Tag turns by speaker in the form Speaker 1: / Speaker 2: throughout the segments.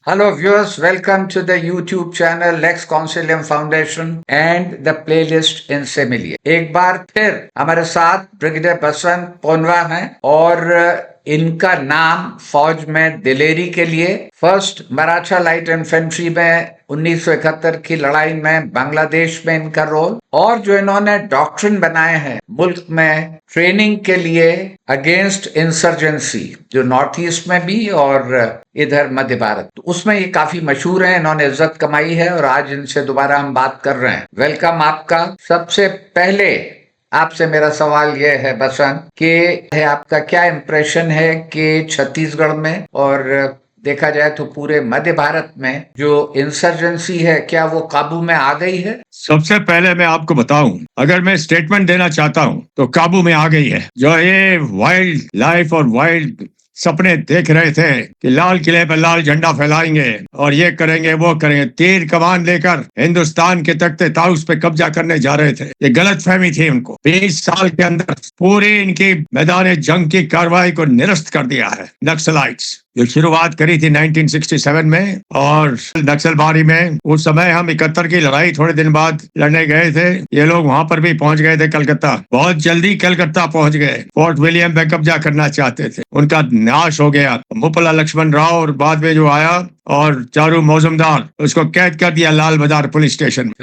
Speaker 1: Hello viewers, welcome to the YouTube channel Lex Consilium Foundation and the playlist in Similia. एक बार फिर हमारे साथ brigadier बसंत पोनवा हैं और इनका नाम फौज में दिलेरी के लिए फर्स्ट मराठा लाइट इन्फेंट्री में 1971 की लड़ाई में बांग्लादेश में इनका रोल और जो इन्होंने डॉक्ट्रिन बनाए हैं मुल्क में ट्रेनिंग के लिए अगेंस्ट इंसर्जेंसी जो नॉर्थ ईस्ट में भी और इधर मध्य भारत तो उसमें ये काफी मशहूर हैं। इन्होंने इज्जत कमाई है और आज इनसे दोबारा हम बात कर रहे हैं। वेलकम आपका। सबसे पहले आपसे मेरा सवाल यह है बसंत कि आपका क्या इम्प्रेशन है कि छत्तीसगढ़ में और देखा जाए तो पूरे मध्य भारत में जो इंसर्जेंसी है क्या वो काबू में आ गई है?
Speaker 2: सबसे पहले मैं आपको बताऊं, अगर मैं स्टेटमेंट देना चाहता हूं तो काबू में आ गई है। जो ये वाइल्ड लाइफ और वाइल्ड सपने देख रहे थे कि लाल किले पर लाल झंडा फैलाएंगे और ये करेंगे वो करेंगे, तीर कमान लेकर हिंदुस्तान के तख्ते ताउस पे कब्जा करने जा रहे थे, ये गलत फहमी थी उनको। 20 साल के अंदर पूरी इनकी मैदान जंग की कार्रवाई को निरस्त कर दिया है। नक्सलाइट्स जो शुरुआत करी थी 1967 में और नक्सलबारी में, उस समय हम 71 की लड़ाई थोड़े दिन बाद लड़ने गए थे। ये लोग वहां पर भी पहुंच गए थे, कलकत्ता, बहुत जल्दी कलकत्ता पहुंच गए। फोर्ट विलियम पे कब्जा करना चाहते थे, उनका नाश हो गया। मुपला लक्ष्मण राव और बाद में जो आया और चारू मौजूमदार, उसको कैद कर दिया लाल बाजार पुलिस स्टेशन में।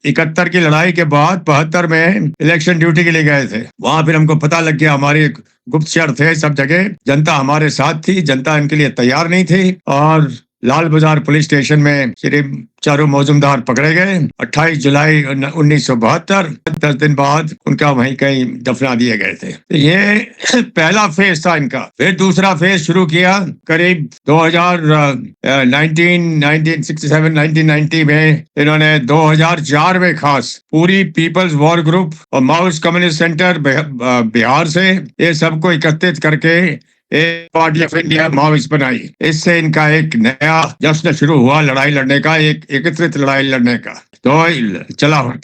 Speaker 2: 71 की लड़ाई के बाद 72 में इलेक्शन ड्यूटी के लिए गए थे। वहां फिर हमको पता लग गया, हमारे गुप्तचर थे सब जगह, जनता हमारे साथ थी, जनता इनके लिए तैयार नहीं थी और लाल बाजार पुलिस स्टेशन में श्री चारू मौजूमदार पकड़े गए 28 जुलाई 1972। 10 दिन बाद उनका वहीं कहीं दफना दिए गए थे। तो ये पहला फेज था इनका। फिर दूसरा फेज शुरू किया करीब 1990 में। इन्होंने 2004 में खास पूरी पीपल्स वॉर ग्रुप और माओइस्ट कम्युनिस्ट सेंटर बिहार से ये सबको एकत्रित करके एक पार्टी ऑफ इंडिया माओइस्ट बनाई। इससे इनका एक नया जश्न शुरू हुआ लड़ाई लड़ने का, एक एकत्रित लड़ाई लड़ने का तो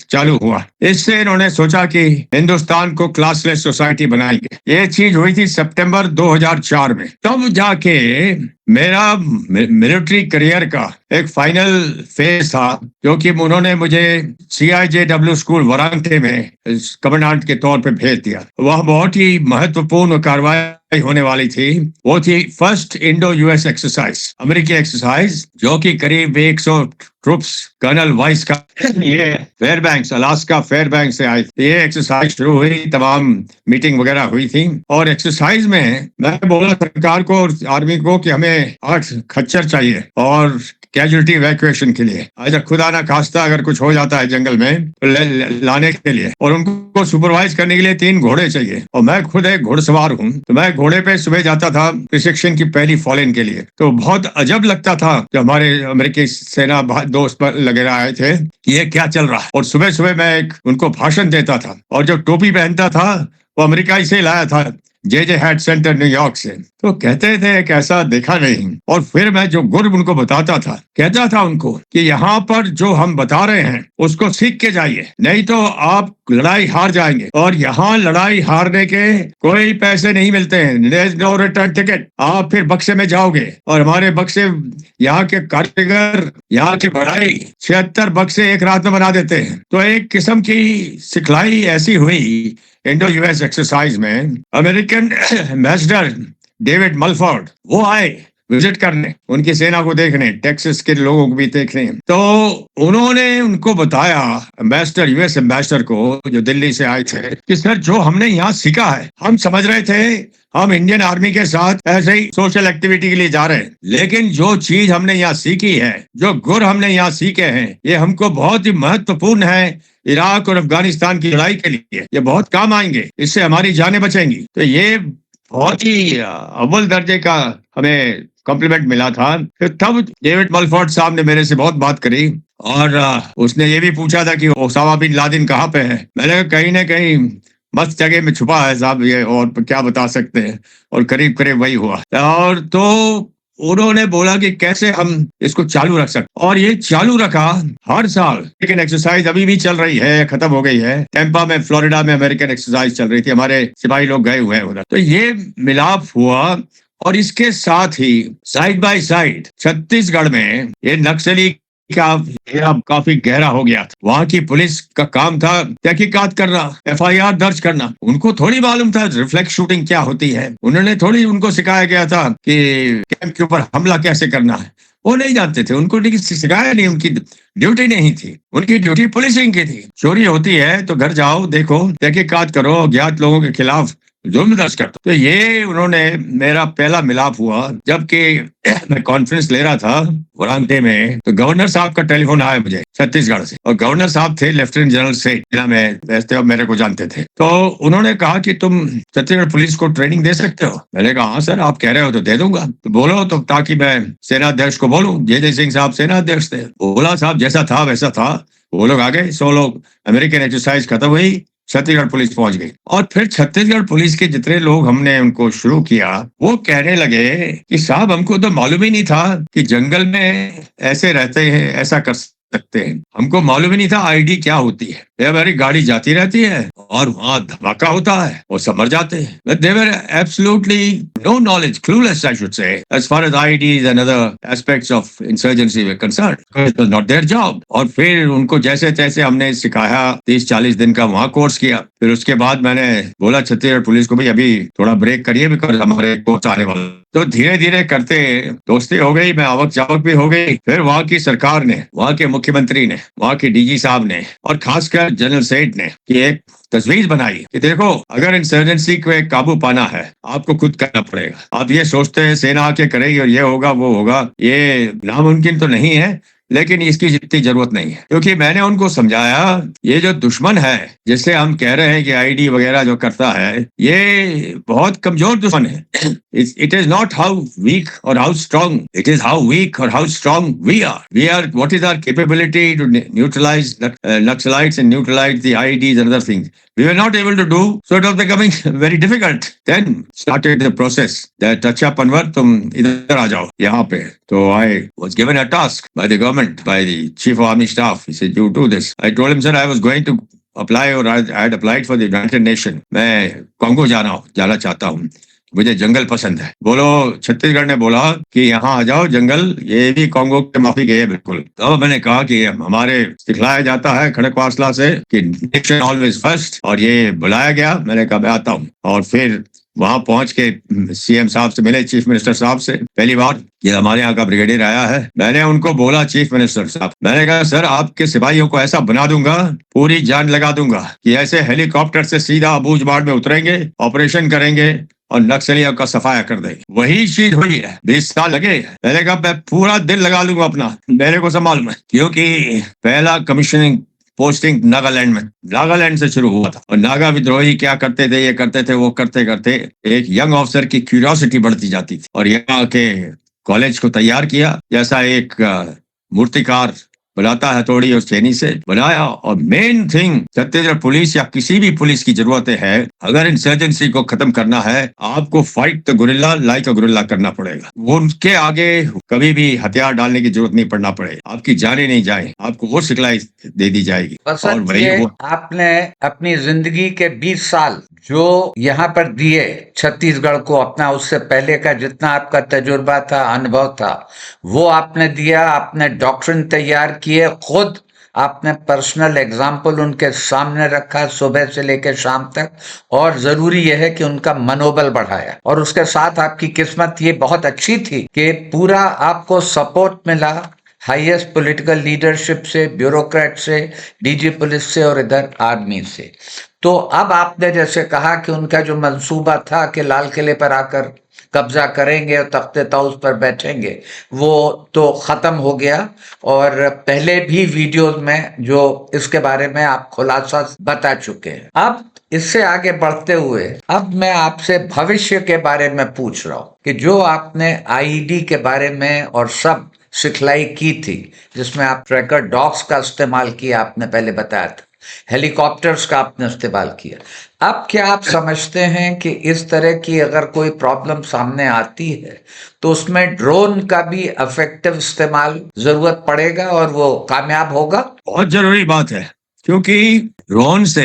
Speaker 2: चालू हुआ। इससे इन्होंने सोचा कि हिंदुस्तान को क्लासलेस सोसाइटी बनाएंगे। ये चीज हुई थी सितंबर 2004 में। तब जाके मेरा मिलिट्री करियर का एक फाइनल फेज था, जो कि उन्होंने मुझे CIJW स्कूल वाराणसी में कमांडेंट के तौर पे भेज दिया। वह बहुत ही महत्वपूर्ण कार्रवाई होने वाली थी। वो थी फर्स्ट इंडो US एक्सरसाइज, अमेरिकी एक्सरसाइज, जो कि करीब 100 ट्रूप्स कर्नल वाइस का ये फेयरबैंक्स, अलास्का फेयरबैंक्स से आई। ये एक्सरसाइज शुरू हुई, तमाम मीटिंग वगैरह हुई थी और एक्सरसाइज में मैं बोला सरकार को और आर्मी को कि हमें 8 खच्चर चाहिए और कैजुअलिटी इवैक्यूएशन के लिए, अगर खुदा ना खास्ता अगर कुछ हो जाता है जंगल में तो लाने के लिए, और उनको सुपरवाइज करने के लिए 3 घोड़े चाहिए। और मैं खुद एक घुड़सवार हूँ, तो मैं घोड़े पे सुबह जाता था प्रशिक्षण की पहली फॉलिन के लिए। तो बहुत अजब लगता था जब हमारे अमेरिकी सेना दोस्त वगैरह आए थे कि ये क्या चल रहा है। और सुबह सुबह मैं उनको भाषण देता था और जो टोपी पहनता था वो अमेरिका से लाया था, JJ हैट सेंटर न्यूयॉर्क से। तो कहते थे कि ऐसा देखा नहीं। और फिर मैं जो गुर उनको बताता था, कहता था उनको कि यहाँ पर जो हम बता रहे हैं उसको सीख के जाइए, नहीं तो आप लड़ाई हार जाएंगे। और यहाँ लड़ाई हारने के कोई पैसे नहीं मिलते हैं, There's no return ticket। आप फिर बक्से में जाओगे और हमारे बक्से, यहाँ के कारीगर, यहाँ की बढ़ाई 76 बक्से एक रात में बना देते हैं। तो एक किस्म की सिखलाई ऐसी हुई इंडो US एक्सरसाइज में। अमेरिकन एम्बेसडर डेविड मलफोर्ड वो आए विजिट करने, उनकी सेना को देखने, टेक्सास के लोगों को भी देखने। तो उन्होंने उनको बताया, एम्बेसडर, US एम्बेसडर को, जो दिल्ली से आए थे, कि सर जो हमने यहाँ सीखा है, हम समझ रहे थे हम इंडियन आर्मी के साथ ऐसे ही सोशल एक्टिविटी के लिए जा रहे हैं, लेकिन जो चीज हमने यहाँ सीखी है, जो गुर हमने यहाँ सीखे हैं, ये हमको बहुत ही महत्वपूर्ण है इराक और अफगानिस्तान की लड़ाई के लिए। ये बहुत काम आएंगे, इससे हमारी जानें बचेंगी। तो ये बहुत ही अव्वल दर्जे का हमें कॉम्प्लीमेंट मिला था। फिर तब डेविड मलफोर्ड साहब ने मेरे से बहुत बात करी और उसने ये भी पूछा था कि ओसामा बिन लादेन कहाँ पे है। मैंने कहा कहीं ना कहीं मस्त जगह में छुपा है साहब, ये और क्या बता सकते हैं। और करीब करीब वही हुआ। और तो उन्होंने बोला कि कैसे हम इसको चालू रख सकते, और ये चालू रखा हर साल। लेकिन एक्सरसाइज अभी भी चल रही है, खत्म हो गई है। टेम्पा में, फ्लोरिडा में अमेरिकन एक्सरसाइज चल रही थी, हमारे सिपाही लोग गए हुए हैं उधर। तो ये मिलाप हुआ और इसके साथ ही साइड बाय साइड छत्तीसगढ़ में ये नक्सली का घेरा काफी गहरा हो गया था। वहाँ की पुलिस का काम था तहकीकात करना, एफआईआर दर्ज करना। उनको थोड़ी मालूम था रिफ्लेक्स शूटिंग क्या होती है। उन्होंने थोड़ी उनको सिखाया गया था कि कैंप के ऊपर हमला कैसे करना है। वो नहीं जानते थे, उनको सिखाया नहीं, उनकी ड्यूटी नहीं थी। उनकी ड्यूटी पुलिसिंग की थी। चोरी होती है तो घर जाओ, देखो, तहकीकात करो, अज्ञात लोगों के खिलाफ जुर्म दर्ज करता। तो ये उन्होंने मेरा पहला मिलाप हुआ जबकि मैं कॉन्फ्रेंस ले रहा था वाराणसी में। तो गवर्नर साहब का टेलीफोन आया मुझे छत्तीसगढ़ से, और गवर्नर साहब थे लेफ्टिनेंट जनरल से, जिला में वैसे अब मेरे को जानते थे। तो उन्होंने कहा कि तुम छत्तीसगढ़ पुलिस को ट्रेनिंग दे सकते हो। मैंने कहा हाँ सर, आप कह रहे हो तो दे दूंगा। तो बोलो, तो ताकि मैं सेनाध्यक्ष को बोलूं। जे सिंह साहब सेनाध्यक्ष थे। बोला साहब जैसा था वैसा था। वो लोग आ गए, 100 लोग। अमेरिकन एक्सरसाइज खत्म हुई, छत्तीसगढ़ पुलिस पहुंच गई। और फिर छत्तीसगढ़ पुलिस के जितने लोग हमने उनको शुरू किया, वो कहने लगे कि साहब हमको तो मालूम ही नहीं था कि जंगल में ऐसे रहते हैं, ऐसा कर सकते हैं। हमको मालूम ही नहीं था आईडी क्या होती है। हमारी गाड़ी जाती रहती है और वहां धमाका होता है, वो समझ जाते हैं। They were absolutely no knowledge, clueless I should say, as far as IEDs and other aspects of insurgency were concerned. It was not their job. और फिर उनको जैसे तैसे हमने सिखाया, 30-40 दिन का वहाँ कोर्स किया। फिर उसके बाद मैंने बोला छत्तीसगढ़ पुलिस को, भाई अभी थोड़ा ब्रेक करिए, बिकॉज हमारे कोर्स आने वाला। तो धीरे धीरे करते दोस्ती हो गई, मैं आवक जावक भी हो गई। फिर वहाँ की सरकार ने, वहाँ के मुख्यमंत्री ने, वहाँ के डीजी साहब ने और खासकर जनरल सेठ ने कि एक तजवीज बनाई कि देखो, अगर इंसर्जेंसी को एक काबू पाना है, आपको खुद करना पड़ेगा। आप ये सोचते हैं सेना आके करेगी और ये होगा वो होगा, ये नामुमकिन तो नहीं है, लेकिन इसकी जितनी जरूरत नहीं है। क्योंकि मैंने उनको समझाया, ये जो दुश्मन है जिससे हम कह रहे हैं कि आईडी वगैरह जो करता है, ये बहुत कमजोर दुश्मन है। It is not how weak और how strong, it is how weak और how strong we are what is our capability to neutralize naxalites and neutralize the IEDs and other things we were not able to do, so it was becoming very difficult. Then started the process that अच्छा पनवर तुम इधर आ जाओ यहाँ पे। तो I was given a task by the government, by the chief of army staff. He said, you do this. I told him, sir, I was going to apply, or I had applied for the United Nations. मैं Congo जाना चाहता हूँ, मुझे जंगल पसंद है। बोलो, छत्तीसगढ़ ने बोला कि यहाँ आ जाओ जंगल, ये भी कांगो के माफी गए बिल्कुल। तो मैंने कहा कि हमारे सिखलाया जाता है खड़कवासला से कि नेशन ऑलवेज फर्स्ट, और ये बुलाया गया। मैंने कहा मैं आता हूँ। और फिर वहां पहुंच के सीएम साहब से मिले, चीफ मिनिस्टर साहब से पहली बार। ये हमारे यहाँ का ब्रिगेडियर आया है। मैंने उनको बोला, चीफ मिनिस्टर साहब, मैंने कहा सर आपके सिपाहियों को ऐसा बना दूंगा, पूरी जान लगा दूंगा कि ऐसे हेलीकॉप्टर से सीधा अबूझमाड़ में उतरेंगे, ऑपरेशन करेंगे और नक्सलियों का सफाया कर देंगे। वही चीज हुई है। 20 साल लगे। मैंने कहा मैं पूरा दिल लगा लूंगा अपना, मेरे को संभाल में। क्योंकि पहला कमीशनिंग पोस्टिंग नागालैंड में, नागालैंड से शुरू हुआ था। और नागा विद्रोही क्या करते थे, ये करते थे, वो करते करते एक यंग ऑफिसर की क्यूरियोसिटी बढ़ती जाती थी। और यहाँ के कॉलेज को तैयार किया, जैसा एक मूर्तिकार बनाता है थोड़ी और चेनी से बनाया। और मेन थिंग, छत्तीसगढ़ पुलिस या किसी भी पुलिस की जरूरत है, अगर इंसर्जेंसी को खत्म करना है, आपको fight the guerrilla like a guerrilla करना पड़ेगा। वो उनके आगे कभी भी हथियार डालने की जरूरत नहीं पड़ना पड़ेगा। आपकी जाने नहीं जाए, आपको वो सिखलाई दे दी जाएगी।
Speaker 1: और वही वो आपने अपनी जिंदगी के 20 साल जो यहाँ पर दिए छत्तीसगढ़ को, अपना उससे पहले का जितना आपका तजुर्बा था, अनुभव था, वो आपने दिया। आपने डॉक्ट्रिन तैयार किए, खुद आपने पर्सनल एग्जाम्पल उनके सामने रखा सुबह से लेकर शाम तक, और जरूरी यह है कि उनका मनोबल बढ़ाया। और उसके साथ आपकी किस्मत ये बहुत अच्छी थी कि पूरा आपको सपोर्ट मिला हाईएस्ट पॉलिटिकल लीडरशिप से, ब्यूरोक्रेट से, डीजी पुलिस से और इधर आर्मी से। तो अब आपने जैसे कहा कि उनका जो मंसूबा था कि लाल किले पर आकर कब्जा करेंगे और तख्ते तौस पर बैठेंगे, वो तो खत्म हो गया। और पहले भी वीडियोस में जो इसके बारे में आप खुलासा बता चुके हैं। अब इससे आगे बढ़ते हुए अब मैं आपसे भविष्य के बारे में पूछ रहा हूँ कि जो आपने आईईडी के बारे में और सब सिखलाई की थी, जिसमें आप ट्रैकर डॉग्स का इस्तेमाल किया, आपने पहले बताया था, हेलीकॉप्टर्स का आपने इस्तेमाल किया। अब क्या आप समझते हैं कि इस तरह की अगर कोई प्रॉब्लम सामने आती है तो उसमें ड्रोन का भी इफेक्टिव इस्तेमाल जरूरत पड़ेगा और वो कामयाब होगा?
Speaker 2: बहुत जरूरी बात है, क्योंकि ड्रोन से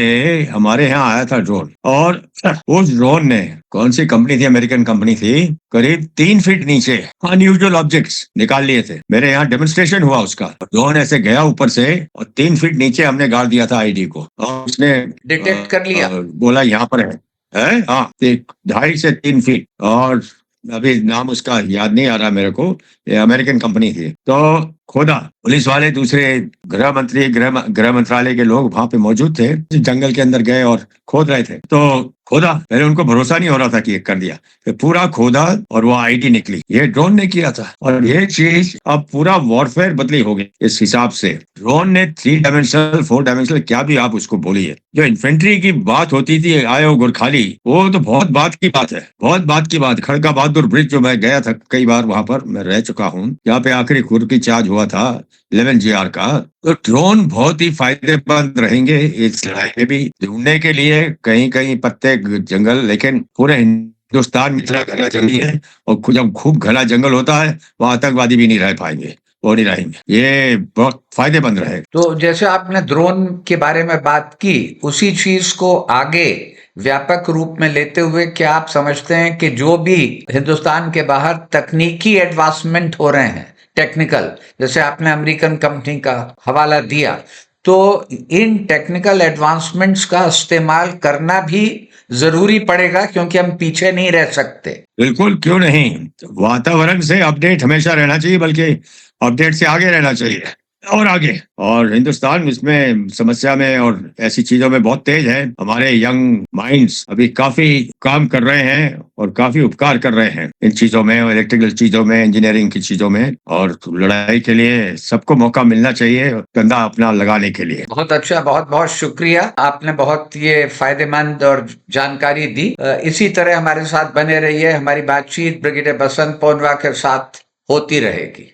Speaker 2: हमारे यहाँ आया था ड्रोन, और उस ड्रोन ने, कौन सी कंपनी थी, अमेरिकन कंपनी थी, करीब 3 फीट नीचे अनयूजुअल ऑब्जेक्ट्स निकाल लिए थे। मेरे यहाँ डेमोन्स्ट्रेशन हुआ उसका। ड्रोन ऐसे गया ऊपर से और 3 फीट नीचे हमने गाड़ दिया था आईडी को, और उसने
Speaker 1: डिटेक्ट कर लिया।
Speaker 2: बोला यहाँ पर है, हाँ, 2.5 से 3 फीट। और अभी नाम उसका याद नहीं आ रहा मेरे को, ये अमेरिकन कंपनी थी। तो खोदा, पुलिस वाले, दूसरे गृह मंत्री, गृह मंत्रालय के लोग वहां पे मौजूद थे, जंगल के अंदर गए और खोद रहे थे। तो खोदा, पहले उनको भरोसा नहीं हो रहा था कि ये कर दिया, फिर पूरा खोदा और वो आईडी निकली, ये ड्रोन ने किया था। और ये चीज अब पूरा वॉरफेयर बदली हो गई इस हिसाब से। ड्रोन ने 3 डायमेंशनल 4 डायमेंशनल क्या भी आप उसको बोलिए, जो इन्फेंट्री की बात होती थी आयो गुरखाली, वो तो बहुत बात की बात है, बहुत बात की बात। खड़का बहादुर ब्रिज जो मैं गया था कई बार, वहां पर मैं रह चुका हूँ, जहाँ पे आखिरी कुर्की चार्ज हुआ था 11 GR का। तो ड्रोन बहुत ही फायदेमंद रहेंगे इस लड़ाई में भी। ढूंढने के लिए कहीं कहीं पत्ते जंगल, लेकिन पूरे हिंदुस्तान में इतना घना जंगल है, और जब खूब घना जंगल होता है वहां आतंकवादी भी नहीं रह पाएंगे, वो नहीं रहेंगे। ये बहुत फायदेमंद रहेगा।
Speaker 1: तो जैसे आपने ड्रोन के बारे में बात की, उसी चीज को आगे व्यापक रूप में लेते हुए क्या आप समझते हैं कि जो भी हिंदुस्तान के बाहर तकनीकी एडवांसमेंट हो रहे हैं, टेक्निकल, जैसे आपने अमेरिकन कंपनी का हवाला दिया, तो इन टेक्निकल एडवांसमेंट्स का इस्तेमाल करना भी जरूरी पड़ेगा, क्योंकि हम पीछे नहीं रह सकते।
Speaker 2: बिल्कुल, क्यों नहीं। वातावरण से अपडेट हमेशा रहना चाहिए, बल्कि अपडेट से आगे रहना चाहिए, और आगे। और हिंदुस्तान इसमें समस्या में और ऐसी चीजों में बहुत तेज है। हमारे यंग माइंड्स अभी काफी काम कर रहे हैं और काफी उपकार कर रहे हैं इन चीजों में, इलेक्ट्रिकल चीजों में, इंजीनियरिंग की चीजों में। और लड़ाई के लिए सबको मौका मिलना चाहिए कंधा अपना लगाने के लिए।
Speaker 1: बहुत अच्छा, बहुत बहुत शुक्रिया, आपने बहुत ये फायदेमंद और जानकारी दी। इसी तरह हमारे साथ बने रहिए, हमारी बातचीत ब्रिगेडियर बसंत पोनवा के साथ होती रहेगी।